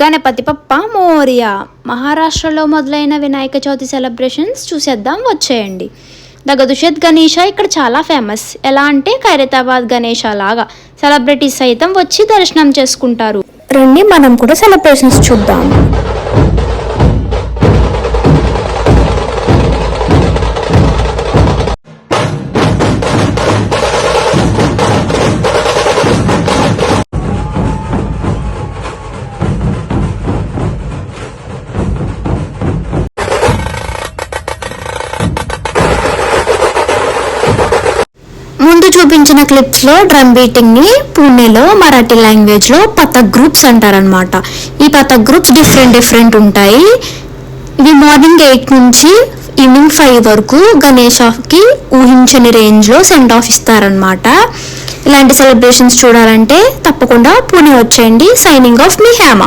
గణపతి పప్ప మోరియా. మహారాష్ట్రలో మొదలైన వినాయక చవితి సెలబ్రేషన్స్ చూసేద్దాం వచ్చేయండి. దగదుషత్ గణేష ఇక్కడ చాలా ఫేమస్. ఎలా అంటే ఖైరతాబాద్ గణేష లాగా సెలబ్రిటీస్ సైతం వచ్చి దర్శనం చేసుకుంటారు. రండి మనం కూడా సెలబ్రేషన్స్ చూద్దాం. ముందు చూపించిన క్లిప్స్లో డ్రమ్ బీటింగ్ని పూణేలో మరాఠీ లాంగ్వేజ్లో పథక్ గ్రూప్స్ అంటారనమాట. ఈ పథక్ గ్రూప్స్ డిఫరెంట్ ఉంటాయి. ఇవి మార్నింగ్ 8 నుంచి ఈవినింగ్ 5 వరకు గణేషకి ఊహించని రేంజ్లో సెండ్ ఆఫ్ ఇస్తారనమాట. ఇలాంటి సెలబ్రేషన్స్ చూడాలంటే తప్పకుండా పూణే వచ్చేయండి. సైనింగ్ ఆఫ్ మీ హేమ.